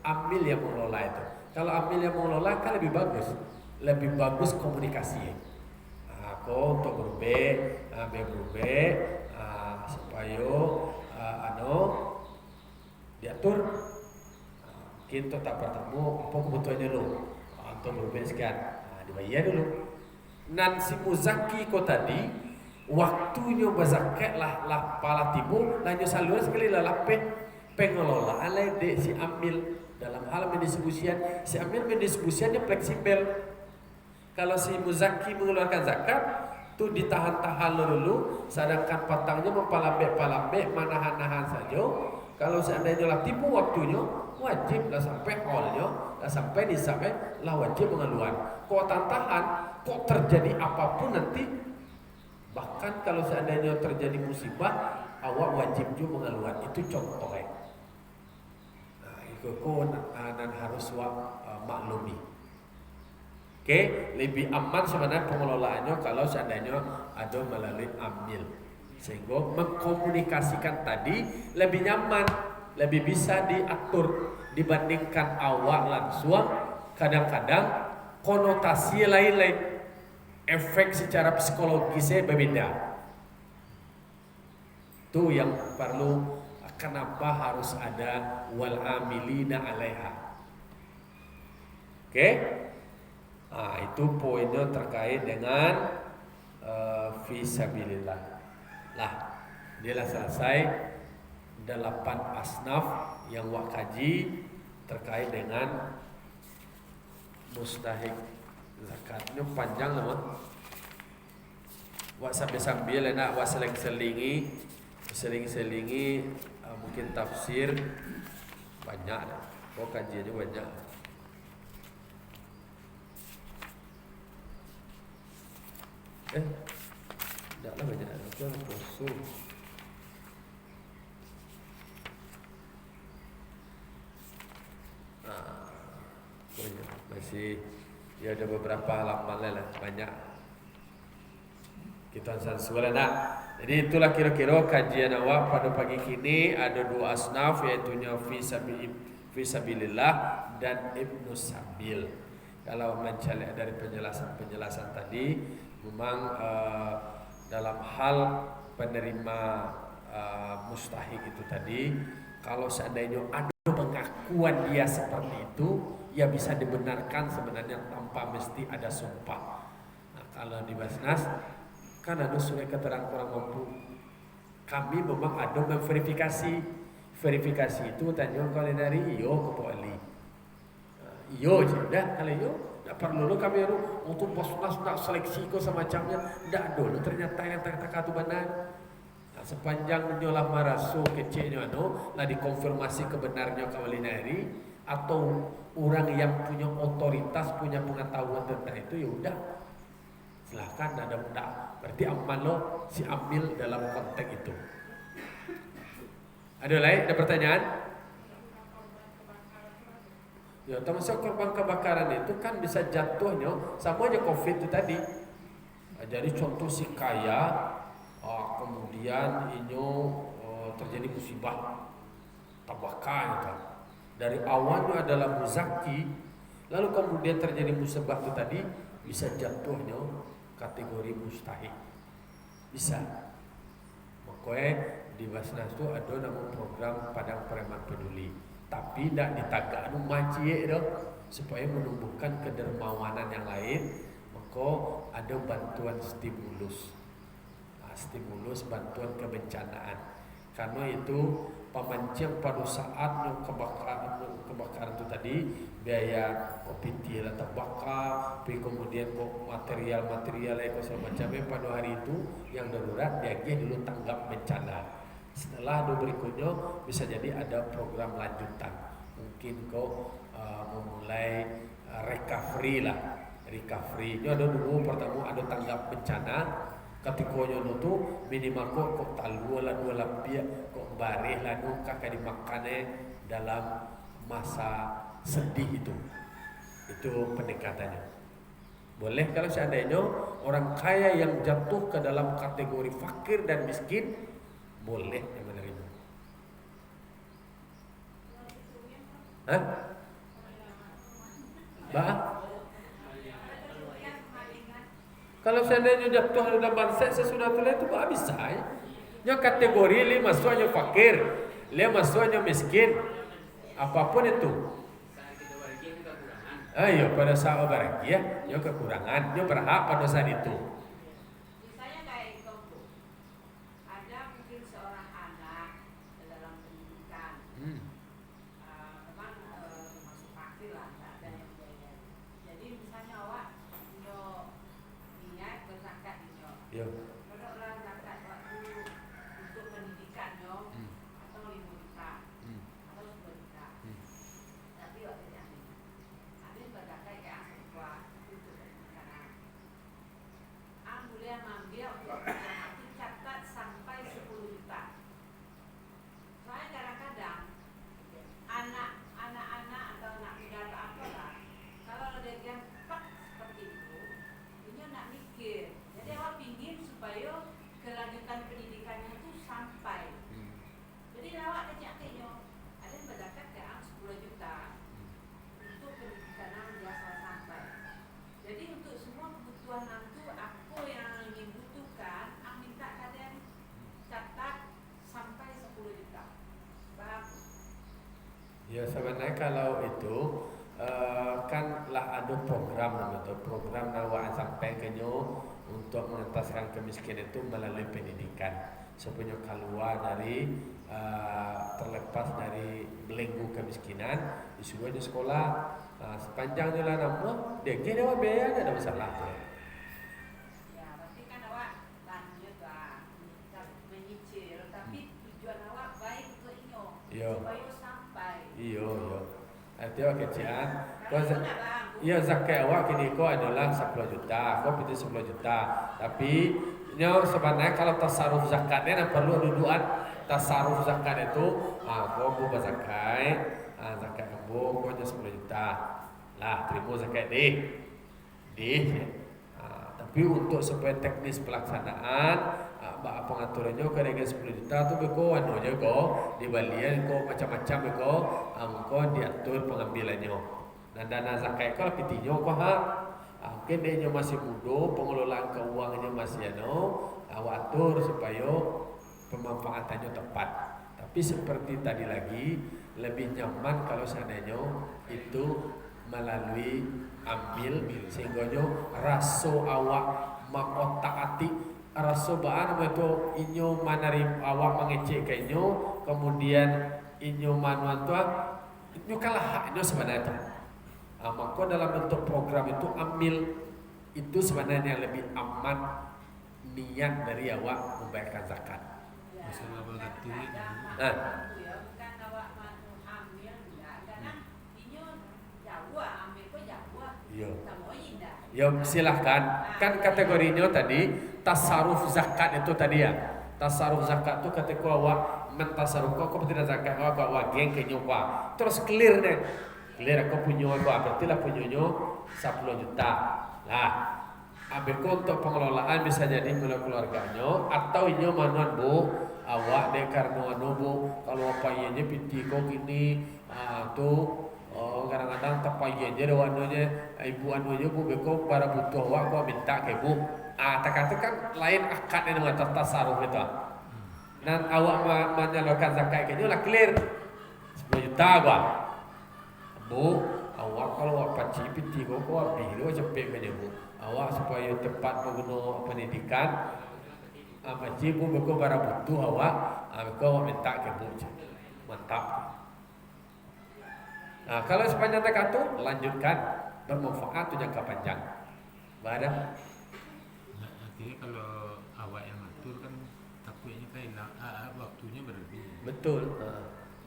ambil yang mengelola itu. Kalau ambil yang mengelola kan lebih bagus komunikasi. Aku untuk berubah supaya diatur. Kita tak bertemu apa kebutuhannya dulu untuk berubah sekian dibayar dulu. Nan si muzaki ko tadi waktunya berzakat lah pala tibu lanjut saluran sekali lah lapeh pengelolaan lah de si ambil dalam hal mendistribusian. Si ambil mendistribusiannya fleksibel. Kalau si muzaki mengeluarkan zakat tu ditahan-tahan dulu, sedangkan patangnya mempalambek manahan-nahan saja. Kalau seandainya lah tipu waktunya, wajib lah sampai holnya, lah sampai nisabnya lah wajib mengeluarkan. Kok tahan, kok terjadi apapun nanti, bahkan kalau seandainya terjadi musibah, awak wajib juga mengeluarkan. Itu contohnya. Nah, itu dan harus maklumi. Oke, lebih aman sebenarnya pengelolaannya kalau seandainya ada melalui amil. Sehingga mengkomunikasikan tadi lebih nyaman, lebih bisa diatur dibandingkan awak langsung. Kadang-kadang konotasi lain-lain, efek secara psikologisnya berbeda. Itu yang perlu, kenapa harus ada wal amilina alaiha. Oke? Nah, itu poinnya terkait dengan fisabilillah. Lah, dia selesai 8 asnaf yang wak kaji terkait dengan mustahik zakat. Ini panjang loh. Wak sambil-sambil nak wak seling-selingi mungkin tafsir banyak. Kok kajiannya banyak. Tidaklah banyak itu yang kosong. Masih ya ada beberapa halaman lah banyak. Kita sansulah nak. Jadi itulah kira-kira kajian awak pada pagi kini. Ada dua asnaf, yaitu fi sabilillah dan ibnu sabil. Kalau mencari dari penjelasan tadi, memang dalam hal penerima mustahik itu tadi, kalau seandainya ada pengakuan dia seperti itu, ya bisa dibenarkan sebenarnya tanpa mesti ada sumpah. Nah, kalau di Basnas kan ada surat keterangan kurang mampu. Kami memang ada memverifikasi. Verifikasi itu tanya kalau dari iyo ke poli. Iyo sudah kalau iyo tidak perlu kami untuk Basnas nak seleksi ko semacamnya. Tidak dulu ternyata yang kata itu benar. Nah, sepanjang nyolah marasu kecilnya lah dikonfirmasi kebenarnya kawalinari atau orang yang punya otoritas, punya pengetahuan tentang itu, ya udah silahkan ada mudah. Berarti aman lo si ambil dalam konteks itu. Ada lain? Ada pertanyaan? Ya, termasuk korban kebakaran itu kan bisa jatuhnya sama aja COVID itu tadi. Jadi contoh si kaya, kemudian ini terjadi musibah tabaka itu. Dari awalnya adalah muzaki, lalu kemudian terjadi musibah itu tadi, bisa jatuhnya kategori mustahik. Bisa. Makanya di Basnas itu ada nama program Padang Preman Peduli, tapi tidak ditagak macie dong, supaya menumbuhkan kedermawanan yang lain. Maka ada bantuan stimulus, stimulus bantuan kebencanaan. Karena itu pemancing pada saat kebakaran itu tadi, biaya kopi tiada terbakar, kemudian material semacamnya pada hari itu yang darurat dia dulu tanggap bencana. Setelah itu berikutnya bisa jadi ada program lanjutan. Mungkin memulai recovery lah. Recovery. Ini ada dulu pertama ada tanggap bencana. Ketika nyono tu minimal kok talu lah dua lapia kok bareh lah nu kakak dimakannya dalam masa sedih itu pendekatannya. Boleh kalau seandainya orang kaya yang jatuh ke dalam kategori fakir dan miskin, boleh yang menerima. Hah? Bah? Kalau seandainya jatuh dalam bangsa sesudah itu bisa. Yang kategori dia masuknya fakir, dia masuknya miskin, apapun itu. Ayo pada saat bahagia, dia kekurangan, dia berhak pada saat itu. Misalnya kayak itu, ada mungkin seorang anak dalam pendidikan, memang masuk fakir lah, tak ada yang biaya. Jadi misalnya awak niat berzakat Yo. Menurutlah zakat waktu untuk pendidikannya atau 5 juta atau 10 juta. Tapi waktu ini ada berzakat yang sebuah untuk pendidikan. Boleh mengambil itu catat sampai 10 juta. Soalnya kadang-kadang anak-anak atau anak muda atau apalah, kalau dia gempak seperti itu, ini nak mikir. Jadi awak pingin supaya kelanjutan pendidikannya itu sampai. Jadi awak kecil-kecilnya ada yang berzakat kan 10 juta untuk pendidikan dia sampai. Jadi untuk semua kebutuhan itu aku yang ingin butuhkan, aku minta kalian catat sampai 10 juta. Bagus. Ya sebenarnya kalau itu kan lah ada program namanya program nawaan sampai kenyo untuk mengentaskan kemiskinan itu melalui pendidikan supaya keluar dari terlepas dari belenggu kemiskinan disuruh di sekolah sepanjang jalan nama dia kira biaya ada masalah tuh. Ya, berarti kan awak lanjut lah menyicil, tapi tujuan awak baik untuk inyo Iya. supaya sampai. Iyo. Artinya kecian. Kalau nak lah Ya zakat awak kini ko adalah 10 juta, kau pilih 10 juta. Tapi nyo sebenarnya kalau tasaruf zakatnya yang perlu dudukan tasaruf zakat itu, kau buat zakat, zakat kamu kau aja 10 juta, lah terima zakat deh. Tapi untuk supaya teknis pelaksanaan, pengaturannya kalau dengan 10 juta tu beko anu aja kau dibalian kau macam-macam beko, kau diatur pengambilannya. Dan dana zakat kalau pitinyo kau mungkin dia masih muda, pengelolaan keuangannya masih awak atur supaya pemanfaatannya tepat. Tapi seperti tadi lagi, lebih nyaman kalau seandainya itu melalui ambil sehingga raso awak mengotak-atik raso baan itu inyo manari awak mengecek kainyo, kemudian inyo manuan tu inyo kalah haknya sebenarnya. Maka dalam bentuk program itu ambil itu sebenarnya lebih aman niat dari awak membayarkan zakat. Masalah begitu ini. Bukan awak mau ambil enggak, karena inyo jauh ambil kok jauh. Iya. Sama indah. Ya silahkan. Kan kategorinya tadi tasaruf zakat itu tadi ya. Tasaruf zakat itu ketika awak mentasaruf kok tidak zakat awak geng ke nyoba. Terus clear deh. Clear aku punya aku berarti lah punyanya 10 juta. Lah, abeko untuk pengelolaan bisa jadi melalui keluarganya atau inyo manuan bu awak dek karena anu bu kalau apa ianya pinti kok gini kadang-kadang tepai aja anunya ibu anunya bu beko para butuh awak kok minta ke bu tak kan lain akad dengan tasaruf itu. Dan awak menyalurkan zakat kayaknya lah clear 10 juta gua. Bu, awak kalau awak paci piti kau biru cepet aja bu. Awak supaya tepat menggunakan pendidikan, macam bu beko bara butuh awak, beko minta ke bu. Mantap. Kalau sepanjang tak tu lanjutkan bermanfaat tu jangka panjang. Badan. Artinya kalau awak yang atur kan takutnya kayak waktunya berlebih. Betul.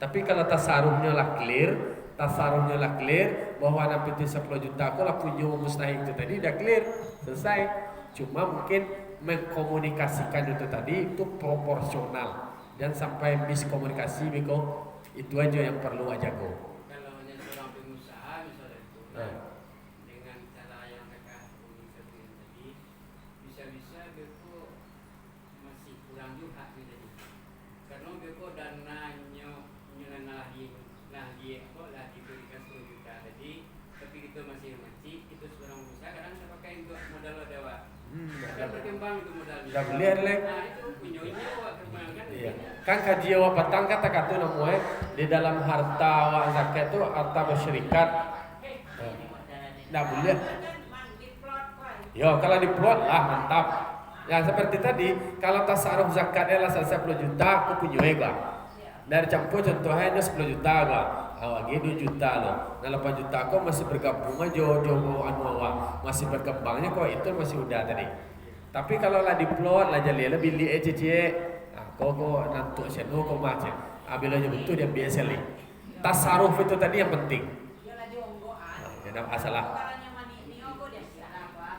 Tapi kalau tasarufnya lah clear bahwa nanti 10 juta aku lah punya mustahil itu tadi dah clear selesai. Cuma mungkin mengkomunikasikan itu tadi itu proporsional dan sampai miskomunikasi beko itu aja yang perlu aja go. Kalau hanya seorang pengusaha misalnya itu dengan cara yang mereka komunikasikan tadi bisa-bisa beko masih kurang juga jadi karena beko dananya lagi diberikan 10 juta tadi tapi kita masih itu seorang pengusaha kadang saya pakai untuk modal dewa akan berkembang itu modalnya Dah belian lek. itu punya kembangkan Iya. Kan kaji awak petang kata-kata namanya di dalam harta awak zakat itu harta bersyarikat. Dah boleh. Yo kalau diplot mantap. Ya seperti tadi kalau tasaruf zakatnya lah 10 juta aku punya ega. Dari campur contohnya 10 juta gak. Awak 2 juta loh. Nah 8 juta kau masih bergabung aja anu awak masih berkembangnya kok itu masih udah tadi. Tapi kalau lah diplot lah jadi lebih li kau nantuk seno kau macam. Bila aja betul dia biasa li. Tasaruf itu tadi yang penting. Jangan masalah.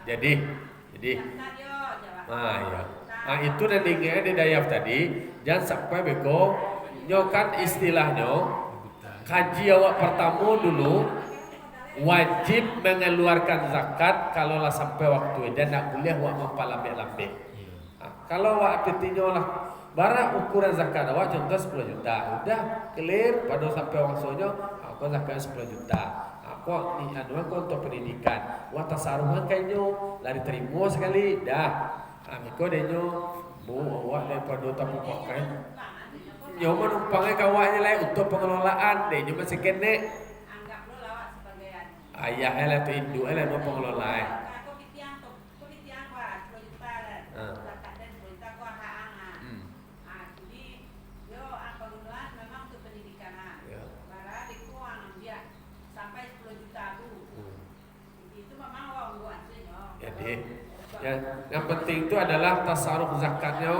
Jadi ya. Itu nanti di dayaf tadi jangan sampai beko nyokan istilahnya kaji awak pertama dulu wajib mengeluarkan zakat kalau lah sampai waktu dan tak boleh awak memperlambat-lambat. Kalau awak petinya lah barang ukuran zakat awak contoh 10 juta udah clear pada sampai waktunya aku zakat 10 juta aku ni anuan kau untuk pendidikan awak tasarufan kayaknya lari terima sekali dah kau denyo bu awak daripada tapu pakai nyawa numpangnya kawannya lain untuk pengelolaan deh cuma sekene Anggap lo lawak sebagai ayah lah tu induk lah mau pengelolaan. Aku kitian kuat 10 juta kan. Zakat dan 10 juta kau hak jadi yo pengelolaan memang untuk pendidikan bara dikuang dia sampai 10 juta tu. Itu memang wong buat senyo. Jadi yang penting itu adalah tasaruf zakatnya,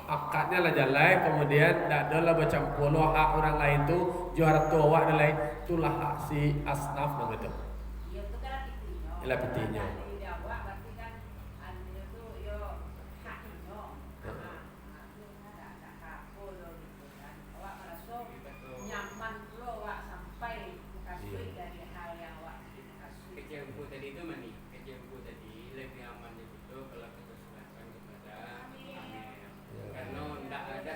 akadnya lah jalan, kemudian tak adalah bercampur hak orang lain tu juara tu awak dan lain itulah hak si asnaf begitu. Ya betul kan Ila petinya. Di awak berarti kan anu tu yo haknya. Tak kapul gitu kan. Awak merasa nyaman pula awak sampai kasih dari hal yang awak kasih. Kecil buku tadi itu mani, kecil buku tadi lebih aman itu kalau kita serahkan kepada Amir. Karena tidak ada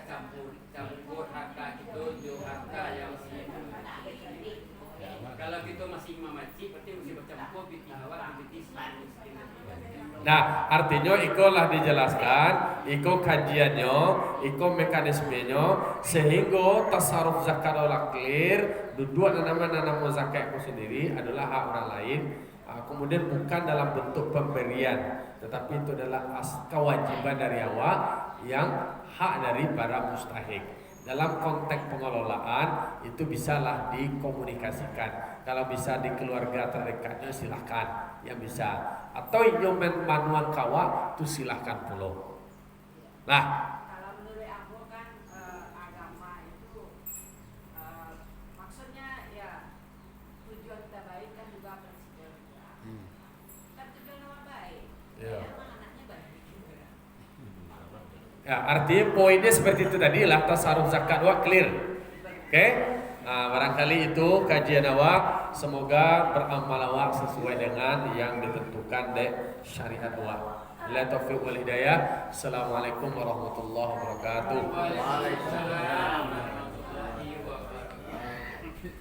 campur harta itu jo harta yang kalau kita masih imam masjid berarti mesti bercampur biti awak biti miskin. Nah, artinya ikolah dijelaskan, iko kajiannya, iko mekanismenya, sehingga tasarruf zakat olah clear, dua nama zakat itu sendiri adalah hak orang lain, kemudian bukan dalam bentuk pemberian, tetapi itu adalah kewajiban dari awak yang hak dari para mustahik. Dalam konteks pengelolaan itu bisalah dikomunikasikan. Kalau bisa di keluarga terdekatnya silahkan, yang bisa. Atau nyomen manuan kawa itu silahkan pulau. Nah, Kalau menurut aku kan agama itu maksudnya ya tujuan kita baik kan juga presiden kita. Kan tujuan nama baik. Iya. Emang anaknya baik juga. ya artinya poinnya seperti itu tadi lah, tasarruf zakat awak clear. Oke? Nah, barangkali itu kajian awak, semoga beramal awak sesuai dengan yang ditentukan di syariat awak. Bila taufiq wal hidayah. Assalamualaikum warahmatullahi wabarakatuh. Waalaikumsalam warahmatullahi wabarakatuh.